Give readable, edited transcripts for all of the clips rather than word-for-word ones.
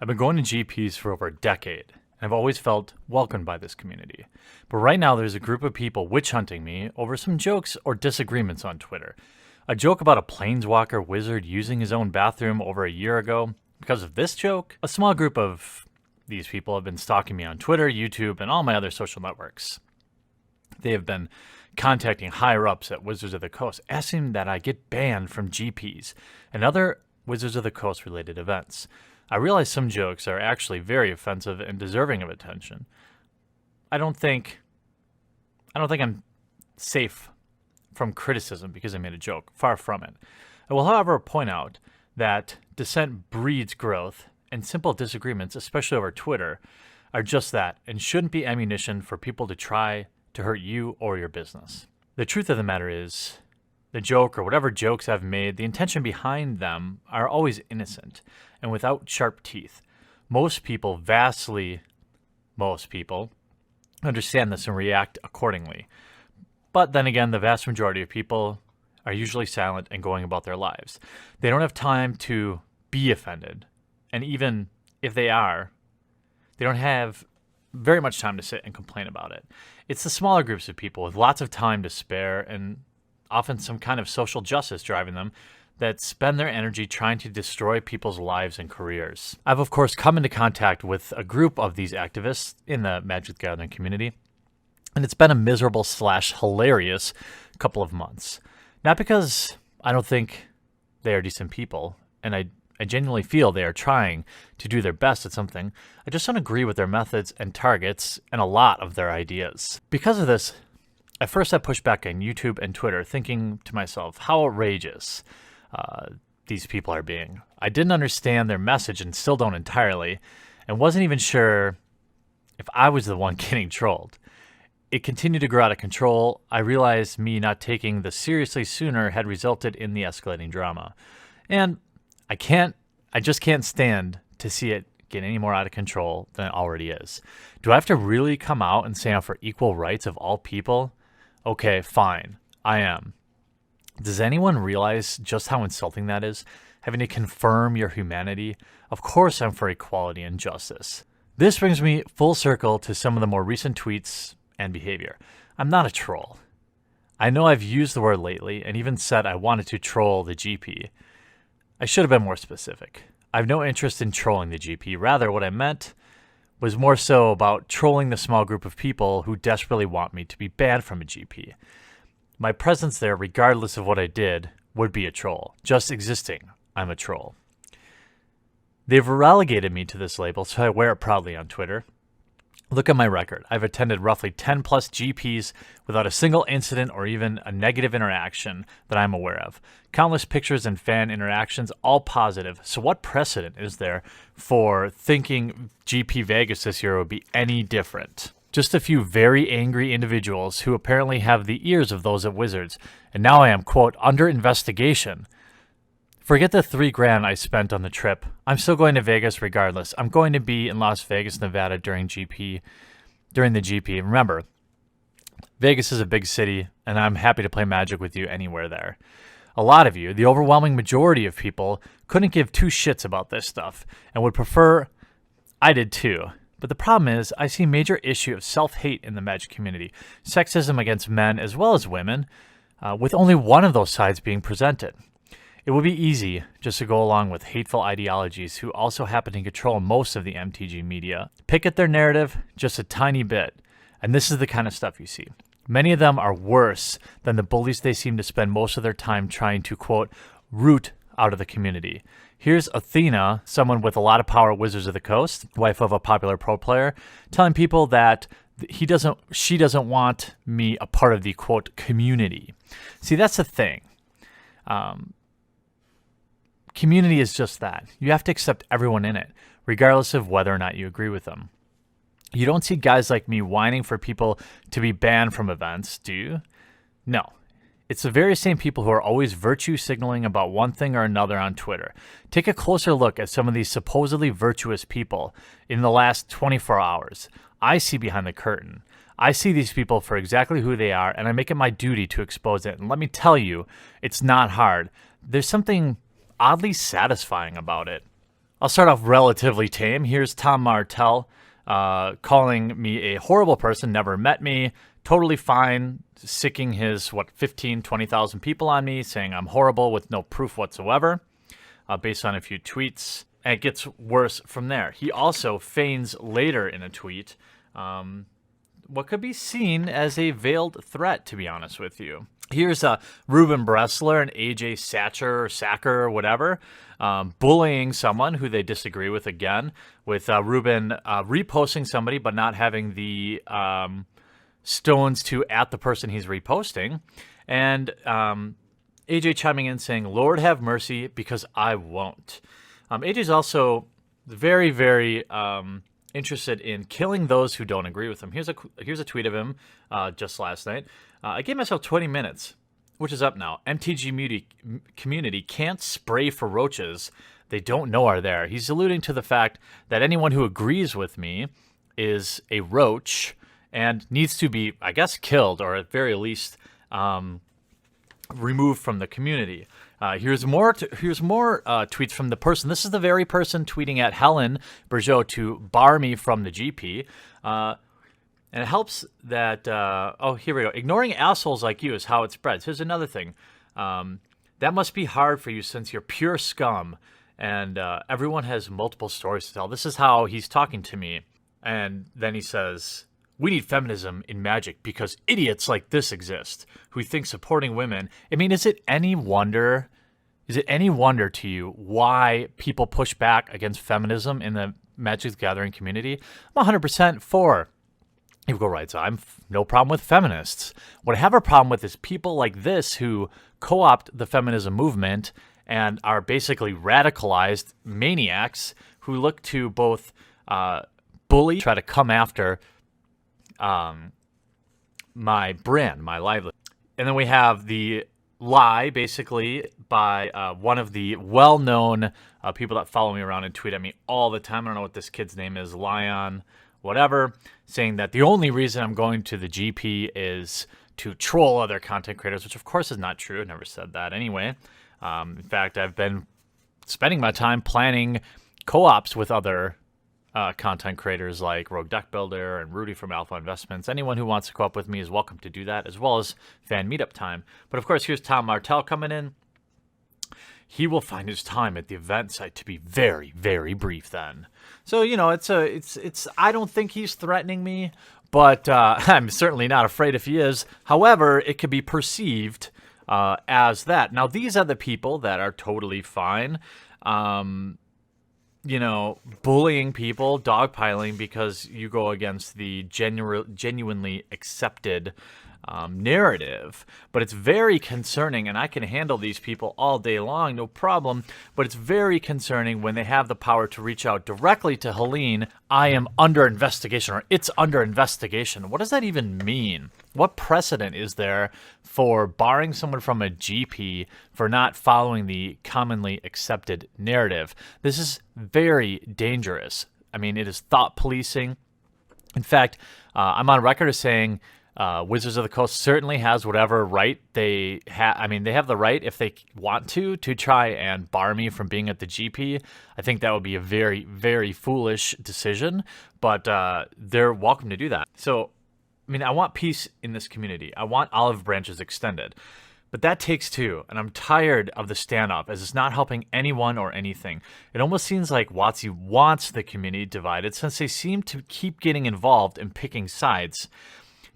I've been going to GPs for over a decade, and I've always felt welcomed by this community. But right now there's a group of people witch hunting me over some jokes or disagreements on Twitter. A joke about a planeswalker wizard using his own bathroom over a year ago. Because of this joke, a small group of these people have been stalking me on Twitter, YouTube, and all my other social networks. They have been contacting higher-ups at Wizards of the Coast, asking that I get banned from GPs and other Wizards of the Coast related events. I realize some jokes are actually very offensive and deserving of attention. I don't think I'm safe from criticism because I made a joke. Far from it. I will, however, point out that dissent breeds growth, and simple disagreements, especially over Twitter, are just that and shouldn't be ammunition for people to try to hurt you or your business. The truth of the matter is, the joke or whatever jokes I've made, the intention behind them are always innocent and without sharp teeth. Most people understand this and react accordingly. But then again, the vast majority of people are usually silent and going about their lives. They don't have time to be offended. And even if they are, they don't have very much time to sit and complain about it. It's the smaller groups of people with lots of time to spare and often some kind of social justice driving them that spend their energy trying to destroy people's lives and careers. I've, of course, come into contact with a group of these activists in the Magic the Gathering community, and it's been a miserable / hilarious couple of months. Not because I don't think they are decent people, and I genuinely feel they are trying to do their best at something. I just don't agree with their methods and targets and a lot of their ideas. Because of this, at first I pushed back on YouTube and Twitter, thinking to myself how outrageous these people are being. I didn't understand their message and still don't entirely, and wasn't even sure if I was the one getting trolled. It continued to grow out of control. I realized me not taking this seriously sooner had resulted in the escalating drama. And I just can't stand to see it get any more out of control than it already is. Do I have to really come out and stand up for equal rights of all people? Okay, fine. I am. Does anyone realize just how insulting that is? Having to confirm your humanity? Of course I'm for equality and justice. This brings me full circle to some of the more recent tweets and behavior. I'm not a troll. I know I've used the word lately and even said I wanted to troll the GP. I should have been more specific. I have no interest in trolling the GP. Rather, what I meant was more so about trolling the small group of people who desperately want me to be banned from a GP. My presence there, regardless of what I did, would be a troll. Just existing, I'm a troll. They've relegated me to this label, so I wear it proudly on Twitter. Look at my record. I've attended roughly 10 plus GPs without a single incident or even a negative interaction that I'm aware of. Countless pictures and fan interactions, all positive. So what precedent is there for thinking GP Vegas this year would be any different? Just a few very angry individuals who apparently have the ears of those at Wizards. And now I am, quote, under investigation. Forget the $3,000 I spent on the trip. I'm still going to Vegas regardless. I'm going to be in Las Vegas, Nevada during the GP. Remember, Vegas is a big city, and I'm happy to play Magic with you anywhere there. A lot of you, the overwhelming majority of people, couldn't give two shits about this stuff and would prefer I did too. But the problem is, I see a major issue of self-hate in the Magic community, sexism against men as well as women, with only one of those sides being presented. It would be easy just to go along with hateful ideologies who also happen to control most of the MTG media. Pick at their narrative just a tiny bit, and this is the kind of stuff you see. Many of them are worse than the bullies they seem to spend most of their time trying to, quote, root out of the community. Here's Athena, someone with a lot of power at Wizards of the Coast, wife of a popular pro player, telling people that she doesn't want me a part of the, quote, community. See, that's the thing. Community is just that. You have to accept everyone in it, regardless of whether or not you agree with them. You don't see guys like me whining for people to be banned from events, do you? No. It's the very same people who are always virtue signaling about one thing or another on Twitter. Take a closer look at some of these supposedly virtuous people in the last 24 hours. I see behind the curtain. I see these people for exactly who they are, and I make it my duty to expose it. And let me tell you, it's not hard. There's something oddly satisfying about it. I'll start off relatively tame. Here's Tom Martell calling me a horrible person, never met me, totally fine, sicking his, 15, 20,000 people on me, saying I'm horrible with no proof whatsoever, based on a few tweets. And it gets worse from there. He also feigns later in a tweet what could be seen as a veiled threat, to be honest with you. Here's Ruben Bressler and AJ Sacker or whatever, bullying someone who they disagree with again, with Ruben reposting somebody but not having the stones to at the person he's reposting. And AJ chiming in saying, Lord have mercy because I won't. AJ's also very, very interested in killing those who don't agree with him. Here's a tweet of him just last night. I gave myself 20 minutes, which is up now. MTG community can't spray for roaches they don't know are there. He's alluding to the fact that anyone who agrees with me is a roach and needs to be, I guess, killed or at very least removed from the community. Here's more tweets from the person. This is the very person tweeting at Helen Bergeau to bar me from the GP. And it helps that, here we go. Ignoring assholes like you is how it spreads. Here's another thing. That must be hard for you since you're pure scum and everyone has multiple stories to tell. This is how he's talking to me. And then he says, we need feminism in Magic because idiots like this exist who think supporting women. I mean, is it any wonder to you why people push back against feminism in the Magic the Gathering community? I'm 100% for equal rights. I'm no problem with feminists. What I have a problem with is people like this who co-opt the feminism movement and are basically radicalized maniacs who look to both bully, try to come after my brand, my livelihood. And then we have the lie, basically, by one of the well-known people that follow me around and tweet at me all the time. I don't know what this kid's name is, Lion, whatever, saying that the only reason I'm going to the GP is to troll other content creators, which of course is not true. I never said that anyway. In fact, I've been spending my time planning co-ops with other content creators like Rogue Deck Builder and Rudy from Alpha Investments. Anyone who wants to co-op with me is welcome to do that, as well as fan meetup time. But of course, here's Tom Martell coming in. He will find his time at the event site to be very, very brief then. So, you know, it's I don't think he's threatening me, but I'm certainly not afraid if he is. However, it could be perceived as that. Now, these are the people that are totally fine, you know, bullying people, dogpiling because you go against the genuinely accepted narrative. But it's very concerning, and I can handle these people all day long, no problem, but it's very concerning when they have the power to reach out directly to Helene. I am under investigation, or it's under investigation. What does that even mean? What precedent is there for barring someone from a GP for not following the commonly accepted narrative? This is very dangerous. I mean, it is thought policing. In fact, I'm on record as saying Wizards of the Coast certainly has whatever right they have. I mean, they have the right, if they want to try and bar me from being at the GP. I think that would be a very, very foolish decision, but they're welcome to do that. So, I mean, I want peace in this community. I want olive branches extended. But that takes two, and I'm tired of the standoff as it's not helping anyone or anything. It almost seems like WOTC wants the community divided since they seem to keep getting involved in picking sides.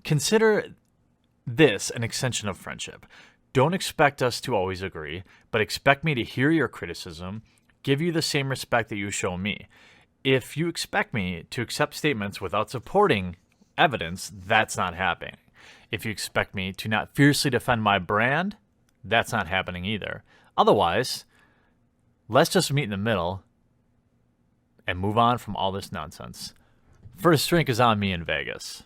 Consider this an extension of friendship. Don't expect us to always agree, but expect me to hear your criticism, give you the same respect that you show me. If you expect me to accept statements without supporting evidence, that's not happening. If you expect me to not fiercely defend my brand, that's not happening either. Otherwise, let's just meet in the middle and move on from all this nonsense. First drink is on me in Vegas.